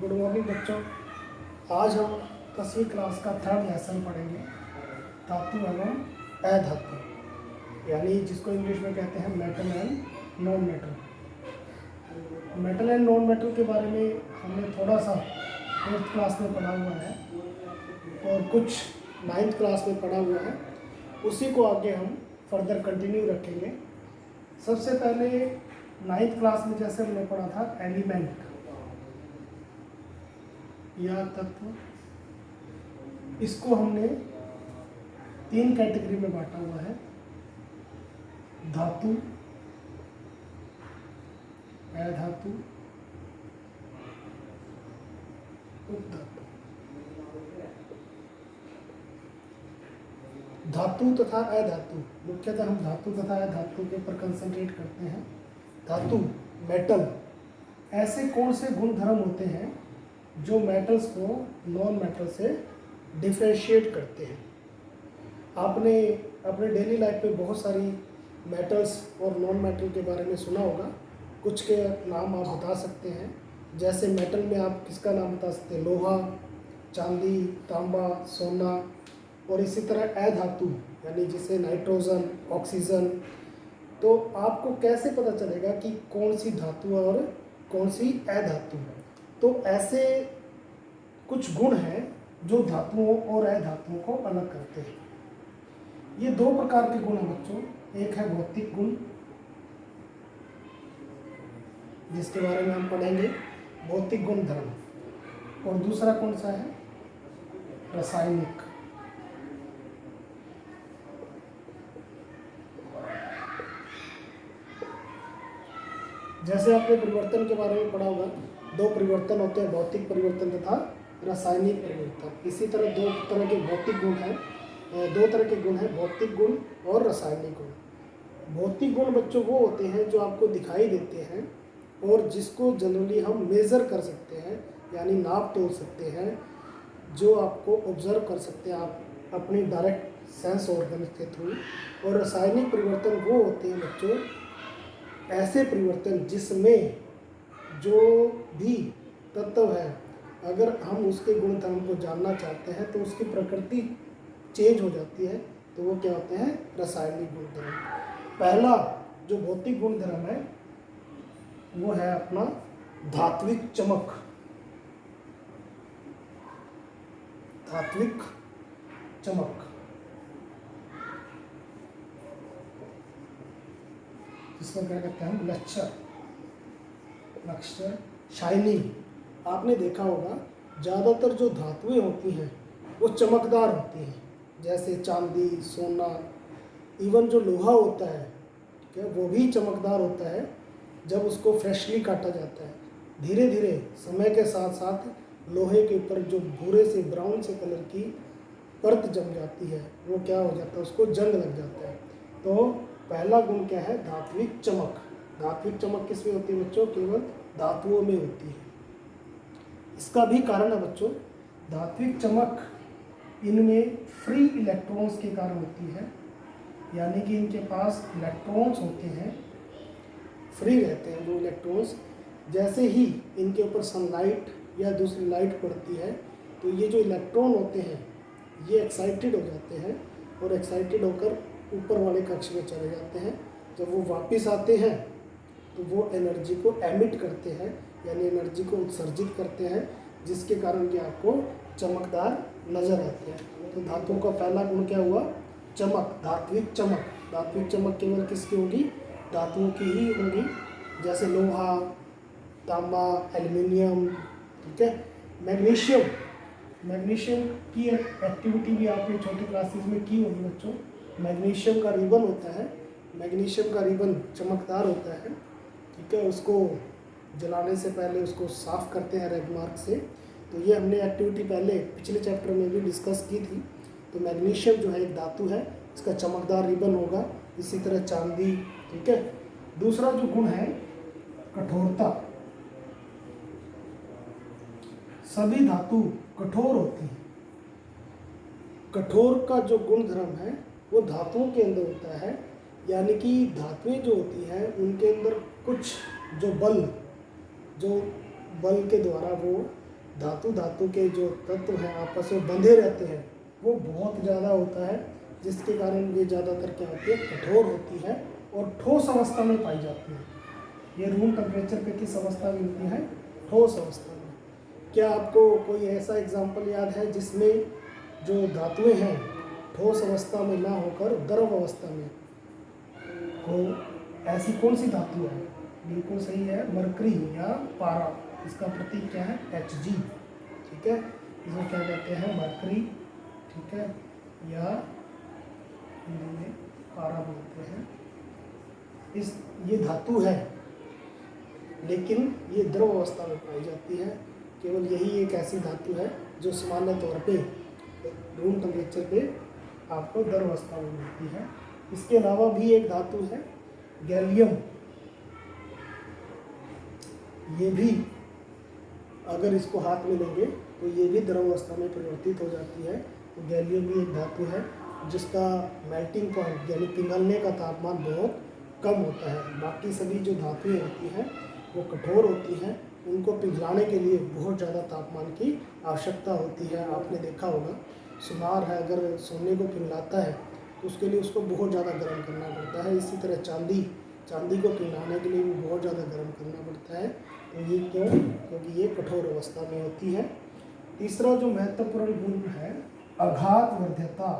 Good morning बच्चों। आज हम 10वीं क्लास का थर्ड लेसन पढ़ेंगे, धातु एवं अधातु, यानी जिसको इंग्लिश में कहते हैं metal and non metal. Metal and non metal के बारे में हमने थोड़ा सा 8th क्लास में पढ़ा हुआ है और कुछ 9th क्लास में पढ़ा हुआ है। उसी को आगे हम फर्दर कंटिन्यू रखेंगे। सबसे पहले 9th क्लास में जैसे हमने पढ़ा था एलिमेंट या तत्व, इसको हमने 3 कैटेगरी में बांटा हुआ है, धातु, अधातु, उपधातु। धातु तथा अधातु, मुख्यतः हम धातु तथा अधातु के ऊपर कंसंट्रेट करते हैं। धातु मेटल, ऐसे कौन से गुण धर्म होते हैं जो मेटल्स को नॉन मेटल से डिफरेंशिएट करते हैं। आपने अपने डेली लाइफ में बहुत सारी मेटल्स और नॉन मेटल के बारे में सुना होगा। कुछ के नाम आप बता सकते हैं, जैसे मेटल में आप किसका नाम बता सकते हैं? लोहा, चांदी, तांबा, सोना। और इसी तरह अधातु यानी जिसे नाइट्रोजन, ऑक्सीजन। तो आपको कैसे पता चलेगा कि कौन सी धातु और कौन सी अधातु है? तो ऐसे कुछ गुण हैं जो धातुओं और अधातुओं को अलग करते हैं। ये 2 प्रकार के गुण हैं बच्चों। एक है भौतिक गुण, जिसके बारे में हम पढ़ेंगे, भौतिक गुण धर्म। और दूसरा कौन सा है? रासायनिक। जैसे आपने परिवर्तन के बारे में पढ़ा होगा, 2 परिवर्तन होते हैं, भौतिक परिवर्तन तथा रासायनिक परिवर्तन। इसी तरह 2 तरह के भौतिक गुण हैं, 2 तरह के गुण हैं, भौतिक गुण और रासायनिक गुण। भौतिक गुण बच्चों वो होते हैं जो आपको दिखाई देते हैं और जिसको जनरली हम मेज़र कर सकते हैं, यानी नाप तोल सकते हैं, जो आपको ऑब्जर्व कर सकते हैं आप अपनी डायरेक्ट सेंस ऑर्गन के थ्रू। और रासायनिक परिवर्तन वो होते हैं बच्चों, ऐसे परिवर्तन जिसमें जो भी तत्व है, अगर हम उसके गुण धर्म को जानना चाहते हैं तो उसकी प्रकृति चेंज हो जाती है, तो वो क्या होते हैं? रासायनिक गुण धर्म। पहला जो भौतिक गुण धर्म है वो है अपना धात्विक चमक। धात्विक चमक, जिसको क्या कहते हैं? लक्ष्चर, शाइनिंग। आपने देखा होगा ज़्यादातर जो धातुएं होती हैं वो चमकदार होती हैं, जैसे चांदी, सोना, इवन जो लोहा होता है, ठीक है, वो भी चमकदार होता है जब उसको फ्रेशली काटा जाता है। धीरे धीरे समय के साथ साथ लोहे के ऊपर जो भूरे से ब्राउन से कलर की परत जम जाती है, वो क्या हो जाता है? उसको जंग लग जाता है। तो पहला गुण क्या है? धात्विक चमक। धात्विक चमक किस में होती है बच्चों? केवल धातुओं में होती है। इसका भी कारण है बच्चों, धात्विक चमक इनमें फ्री इलेक्ट्रॉन्स के कारण होती है, यानी कि इनके पास इलेक्ट्रॉन्स होते हैं, फ्री रहते हैं वो इलेक्ट्रॉन्स। जैसे ही इनके ऊपर सनलाइट या दूसरी लाइट पड़ती है तो ये जो इलेक्ट्रॉन होते हैं ये एक्साइटेड हो जाते हैं और एक्साइटेड होकर ऊपर वाले कक्ष में चले जाते हैं। जब वो वापस आते हैं तो वो एनर्जी को एमिट करते हैं, यानी एनर्जी को उत्सर्जित करते हैं, जिसके कारण ये आपको चमकदार नज़र आते हैं। तो धातुओं का पहला गुण क्या हुआ? चमक, धात्विक चमक। धात्विक चमक केवल किसकी होगी? धातुओं की ही होगी, जैसे लोहा, तांबा, एल्युमिनियम, ठीक है। मैग्नीशियम, मैग्नीशियम की एक्टिविटी भी आपने छोटी क्लासेस में की होगी बच्चों। मैग्नीशियम का रिबन होता है, मैग्नीशियम का रिबन चमकदार होता है, ठीक है। उसको जलाने से पहले उसको साफ़ करते हैं रेड मार्क से। तो ये हमने एक्टिविटी पहले पिछले चैप्टर में भी डिस्कस की थी। तो मैग्नीशियम जो है एक धातु है, इसका चमकदार रिबन होगा। इसी तरह चांदी, ठीक है। दूसरा जो गुण है कठोरता। सभी धातु कठोर होती हैं। कठोर का जो गुण धर्म है वो धातुओं के अंदर होता है, यानी कि धातुएं जो होती हैं उनके अंदर कुछ जो बल के द्वारा वो धातु धातु के जो तत्व हैं आपस में बंधे रहते हैं वो बहुत ज़्यादा होता है, जिसके कारण ये ज़्यादातर क्या होती है, कठोर होती है और ठोस अवस्था में पाई जाती है। ये रूम टेम्परेचर पे किस अवस्था में मिलती है, ठोस अवस्था में। क्या आपको कोई ऐसा एग्जाम्पल याद है जिसमें जो धातुएं हैं ठोस अवस्था में ना होकर द्रव अवस्था में हो? ऐसी कौन सी धातु है? बिल्कुल सही है, मरकरी या पारा। इसका प्रतीक क्या है, Hg। ठीक है, इसको क्या कहते हैं, मरकरी। ठीक है, या हिंदी में पारा बोलते हैं। ये धातु है लेकिन ये द्रव अवस्था में पाई जाती है। केवल यही एक ऐसी धातु है जो सामान्य तौर पे रूम टेम्परेचर पे आपको द्रव अवस्था में मिलती है। इसके अलावा भी एक धातु है गैलियम। ये भी अगर इसको हाथ में लेंगे तो ये भी द्रव अवस्था में परिवर्तित हो जाती है। तो गैलियम भी एक धातु है जिसका मेल्टिंग पॉइंट यानी पिघलने का तापमान बहुत कम होता है। बाकी सभी जो धातुएं होती हैं वो कठोर होती हैं, उनको पिघलाने के लिए बहुत ज़्यादा तापमान की आवश्यकता होती है। आपने देखा होगा सुनार है, अगर सोने को पिघलाता है तो उसके लिए उसको बहुत ज़्यादा गर्म करना पड़ता है। इसी तरह चांदी को पिघलाने के लिए भी बहुत ज़्यादा गर्म करना पड़ता है। तो ये क्यों? क्योंकि ये कठोर अवस्था में होती है। तीसरा जो महत्वपूर्ण गुण है आघात वर्ध्यता।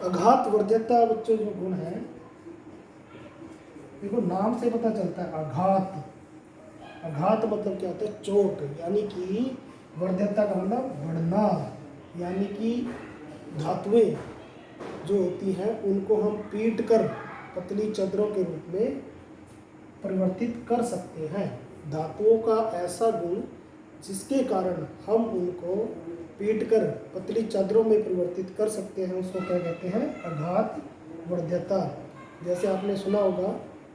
आघात वर्ध्यता बच्चों जो गुण है, देखो नाम से पता चलता है आघात। आघात मतलब क्या होता है, चोट। यानी कि वर्ध्यता का मतलब बढ़ना, यानी कि धातुएं जो होती हैं उनको हम पीट कर पतली चद्दरों के रूप में परिवर्तित कर सकते हैं। धातुओं का ऐसा गुण जिसके कारण हम उनको पीटकर पतली चादरों में परिवर्तित कर सकते हैं उसको क्या कहते हैं, आघात वर्ध्यता। जैसे आपने सुना होगा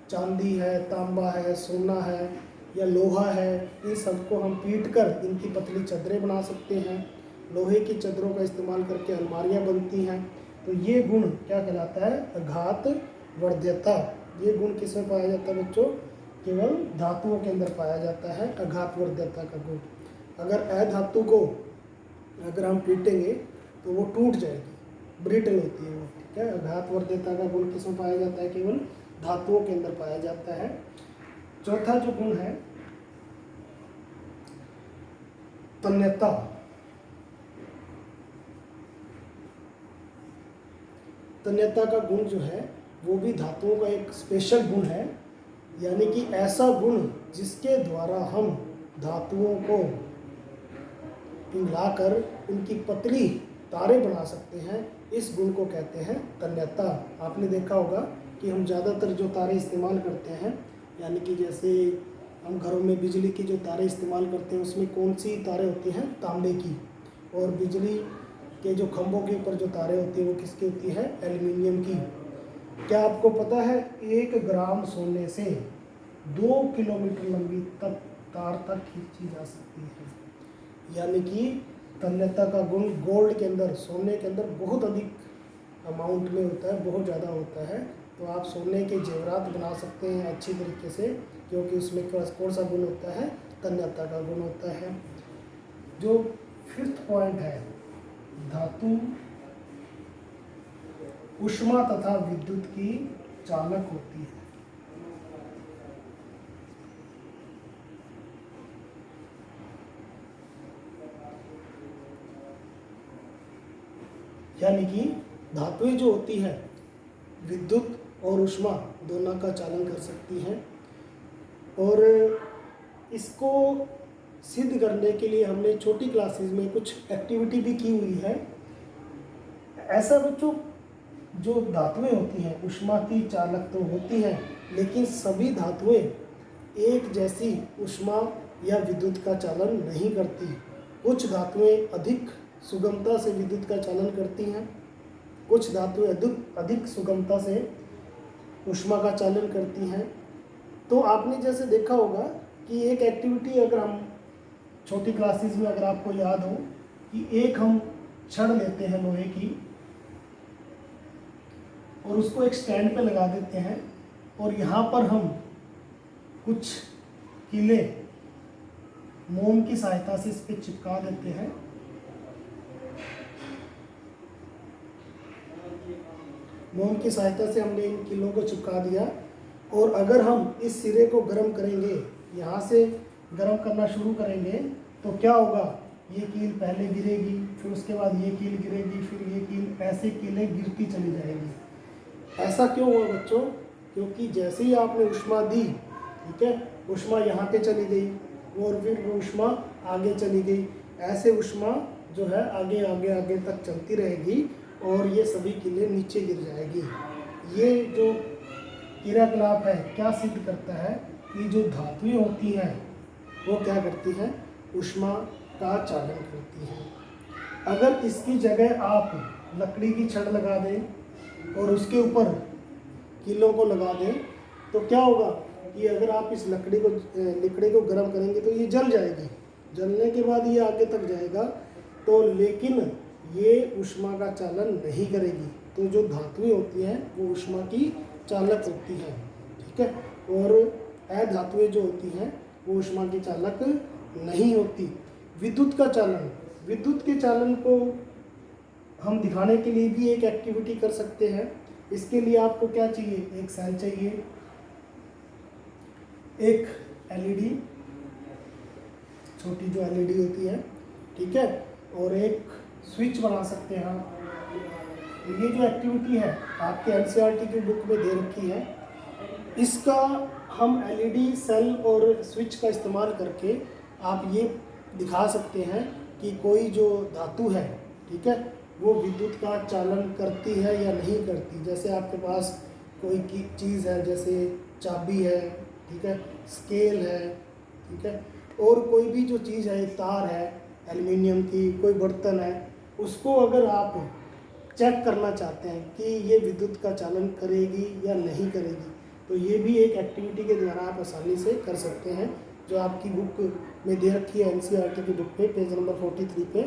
चांदी है, तांबा है, सोना है या लोहा है, इन सबको हम पीटकर इनकी पतली चादरें बना सकते हैं। लोहे की चादरों का इस्तेमाल करके अलमारियां बनती हैं। तो ये गुण क्या कहलाता है, आघात वर्ध्यता। ये गुण किस में पाया जाता है बच्चों, केवल धातुओं के अंदर पाया जाता है आघात वर्ध्यता का गुण। अगर अधातु को अगर हम पीटेंगे तो वो टूट जाएगी, ब्रिटल होती है वो। ठीक है, आघात वर्ध्यता का गुण किस में पाया जाता है, केवल धातुओं के अंदर पाया जाता है। चौथा जो गुण है तन्यता। तन्यता का गुण जो है वो भी धातुओं का एक स्पेशल गुण है, यानी कि ऐसा गुण जिसके द्वारा हम धातुओं को पिघलाकर उनकी पतली तारें बना सकते हैं। इस गुण को कहते हैं तन्यता। आपने देखा होगा कि हम ज़्यादातर जो तारें इस्तेमाल करते हैं, यानी कि जैसे हम घरों में बिजली की जो तारें इस्तेमाल करते हैं उसमें कौन सी तारें होती हैं, तांबे की। और बिजली के जो खंभों के ऊपर जो तारें होती हैं वो किसकी होती है, एल्युमिनियम की। क्या आपको पता है 1 ग्राम सोने से 2 किलोमीटर लंबी तक तार तक खींची जा सकती है। यानी कि तन्यता का गुण गोल्ड के अंदर, सोने के अंदर बहुत अधिक अमाउंट में होता है, बहुत ज़्यादा होता है। तो आप सोने के जेवरात बना सकते हैं अच्छी तरीके से, क्योंकि उसमें कौन सा गुण होता है, तन्यता का गुण होता है। जो 5th पॉइंट है, धातु ऊष्मा तथा विद्युत की चालक होती है। यानी कि धातुएं जो होती हैं विद्युत और ऊष्मा दोनों का चालन कर सकती हैं। और इसको सिद्ध करने के लिए हमने छोटी क्लासेस में कुछ एक्टिविटी भी की हुई है। ऐसा बच्चों जो धातुएं होती हैं ऊष्माती चालक तो होती हैं, लेकिन सभी धातुएं एक जैसी ऊष्मा या विद्युत का चालन नहीं करती। कुछ धातुएं अधिक सुगमता से विद्युत का चालन करती हैं, कुछ धातुएं अधिक सुगमता से ऊष्मा का चालन करती हैं। तो आपने जैसे देखा होगा कि एक एक्टिविटी अगर हम छोटी क्लासेस में अगर आपको याद हो कि एक हम छड़ लेते हैं लोहे की और उसको एक स्टैंड पे लगा देते हैं और यहाँ पर हम कुछ कीले मोम की सहायता से इस पे चिपका देते हैं। मोम की सहायता से हमने इन कीलों को चिपका दिया, और अगर हम इस सिरे को गर्म करेंगे, यहाँ से गर्म करना शुरू करेंगे, तो क्या होगा, ये कील पहले गिरेगी, फिर उसके बाद ये कील गिरेगी, फिर ये कील, ऐसे कीलें गिरती चली जाएगी। ऐसा क्यों हुआ बच्चों? क्योंकि जैसे ही आपने ऊष्मा दी, ठीक है, ऊष्मा यहाँ पे चली गई और फिर वो ऊष्मा आगे चली गई। ऐसे ऊष्मा जो है आगे आगे आगे तक चलती रहेगी और ये सभी कीलें नीचे गिर जाएगी। ये जो क्रियाकलाप है क्या सिद्ध करता है कि जो धातुएं होती हैं वो क्या करती हैं, ऊष्मा का चालन करती हैं। अगर इसकी जगह आप लकड़ी की छड़ लगा दें और उसके ऊपर कीलों को लगा दें, तो क्या होगा कि अगर आप इस लकड़ी को गर्म करेंगे तो ये जल जाएगी। जलने के बाद ये आगे तक जाएगा, तो लेकिन ये ऊष्मा का चालन नहीं करेगी। तो जो धातुएं होती हैं वो ऊष्मा की चालक होती हैं, ठीक है, और अधातुएं जो होती हैं वो ऊष्मा की चालक नहीं होती। विद्युत का चालन, विद्युत के चालन को हम दिखाने के लिए भी एक एक्टिविटी कर सकते हैं। इसके लिए आपको क्या चाहिए, एक सेल चाहिए, एक एलईडी, छोटी जो एलईडी होती है, ठीक है, और एक स्विच बना सकते हैं आप। ये जो एक्टिविटी है आपके एनसीईआरटी की बुक में दे रखी है, इसका हम एलईडी, सेल और स्विच का इस्तेमाल करके आप ये दिखा सकते हैं कि कोई जो धातु है, ठीक है, वो विद्युत का चालन करती है या नहीं करती। जैसे आपके पास कोई चीज़ है, जैसे चाबी है, ठीक है, स्केल है, ठीक है, और कोई भी जो चीज़ है, तार है एल्युमिनियम की, कोई बर्तन है, उसको अगर आप चेक करना चाहते हैं कि ये विद्युत का चालन करेगी या नहीं करेगी, तो ये भी एक एक्टिविटी के द्वारा आप आसानी से कर सकते हैं, जो आपकी बुक में दे रखी है एनसीईआरटी की बुक पे, पेज नंबर 43 पे।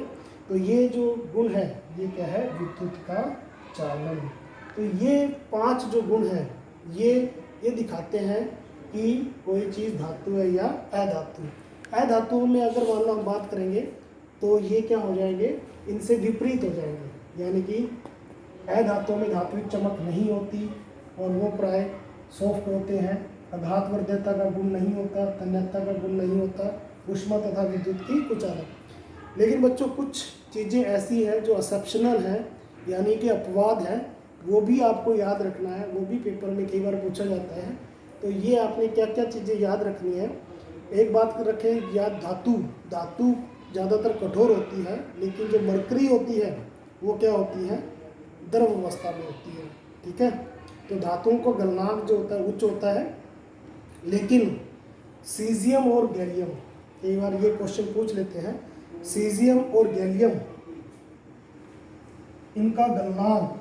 तो ये जो गुण है ये क्या है, विद्युत का चालन। तो ये 5 जो गुण हैं ये दिखाते हैं कि कोई चीज़ धातु है या अधातु। अधातुओं में अगर मान लो हम बात करेंगे तो ये क्या हो जाएंगे, इनसे विपरीत हो जाएंगे। यानी कि अधातुओं में धात्विक चमक नहीं होती और वो प्राय सॉफ्ट होते हैं, आघातवर्ध्यता का गुण नहीं होता, तन्यता का गुण नहीं होता, ऊष्मा तथा विद्युत की कुचालक। लेकिन बच्चों कुछ चीज़ें ऐसी हैं जो एक्सेप्शनल हैं, यानी कि अपवाद हैं, वो भी आपको याद रखना है, वो भी पेपर में कई बार पूछा जाता है। तो ये आपने क्या क्या चीज़ें याद रखनी है। एक बात रखें याद, धातु ज़्यादातर कठोर होती है, लेकिन जो मरकरी होती है वो क्या होती है, द्रव अवस्था में होती है, ठीक है। तो धातुओं को गलनांक जो होता है उच्च होता है, लेकिन सीजियम और गैलियम, कई बार ये क्वेश्चन पूछ लेते हैं, सीजियम और गैलियम इनका गलनांक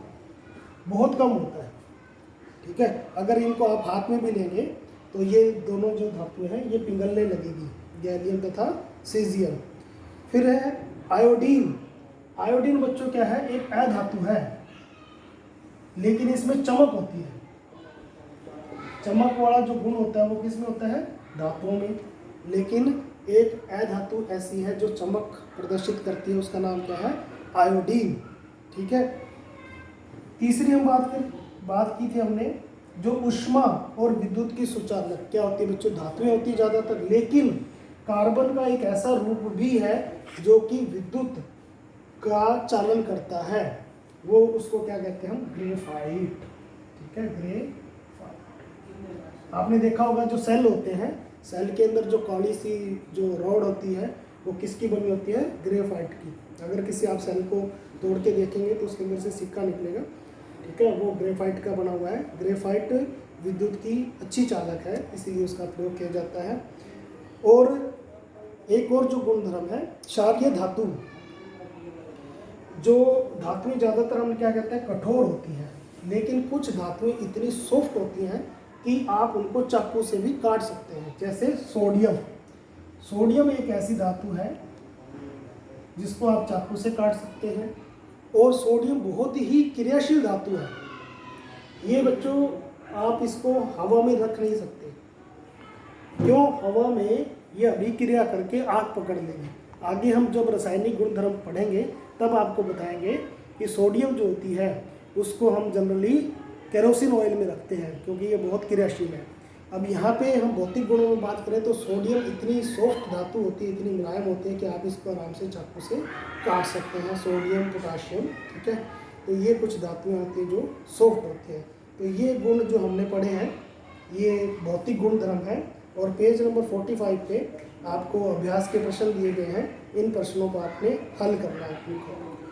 बहुत कम होता है, ठीक है। अगर इनको आप हाथ में भी लेंगे तो ये दोनों जो धातुएं हैं ये पिघलने लगेगी, गैलियम तथा सीजियम। फिर है आयोडीन। आयोडीन बच्चों क्या है, एक अधातु है, लेकिन इसमें चमक होती है। चमक वाला जो गुण होता है वो किस में होता है, धातुओं में, लेकिन एक अधातु ऐसी है जो चमक प्रदर्शित करती है, उसका नाम क्या है, आयोडीन, ठीक है। तीसरी हम बात की थी हमने, जो ऊष्मा और विद्युत की सुचालक क्या होती है बच्चों, धातुएं होती है ज़्यादातर, लेकिन कार्बन का एक ऐसा रूप भी है जो कि विद्युत का चालन करता है, वो उसको क्या कहते हैं हम, ग्रेफाइट, ठीक है, ग्रेफाइट। आपने देखा होगा जो सेल होते हैं, सेल के अंदर जो काली सी जो रॉड होती है वो किसकी बनी होती है, ग्रेफाइट की। अगर किसी आप सेल को तोड़ के देखेंगे तो उसके अंदर से सिक्का निकलेगा, ठीक है, वो ग्रेफाइट का बना हुआ है। ग्रेफाइट विद्युत की अच्छी चालक है, इसीलिए उसका प्रयोग किया जाता है। और एक और जो गुणधर्म है, क्षारीय धातु, जो धातुएं ज़्यादातर हम क्या कहते हैं, कठोर होती हैं, लेकिन कुछ धातुएं इतनी सॉफ्ट होती हैं कि आप उनको चाकू से भी काट सकते हैं। जैसे सोडियम, सोडियम एक ऐसी धातु है जिसको आप चाकू से काट सकते हैं, और सोडियम बहुत ही क्रियाशील धातु है। ये बच्चों आप इसको हवा में रख नहीं सकते, क्यों हवा में ये अभिक्रिया करके आग पकड़ लेंगे। आगे हम जब रासायनिक गुणधर्म पढ़ेंगे तब आपको बताएंगे कि सोडियम जो होती है उसको हम जनरली केरोसिन ऑयल में रखते हैं क्योंकि ये बहुत क्रियाशील है। अब यहाँ पे हम भौतिक गुणों में बात करें तो सोडियम इतनी सॉफ्ट धातु होती है, इतनी मुलायम होती है कि आप इसको आराम से चाकू से काट सकते हैं। सोडियम, पोटाशियम, ठीक है। तो ये कुछ धातुएं आती हैं जो सॉफ्ट होती हैं। तो ये गुण जो हमने पढ़े हैं ये भौतिक गुणधर्म है। और पेज नंबर 45 पे आपको अभ्यास के प्रश्न दिए गए हैं। इन प्रश्नों को आपने हल करना है अपनी कॉपी में।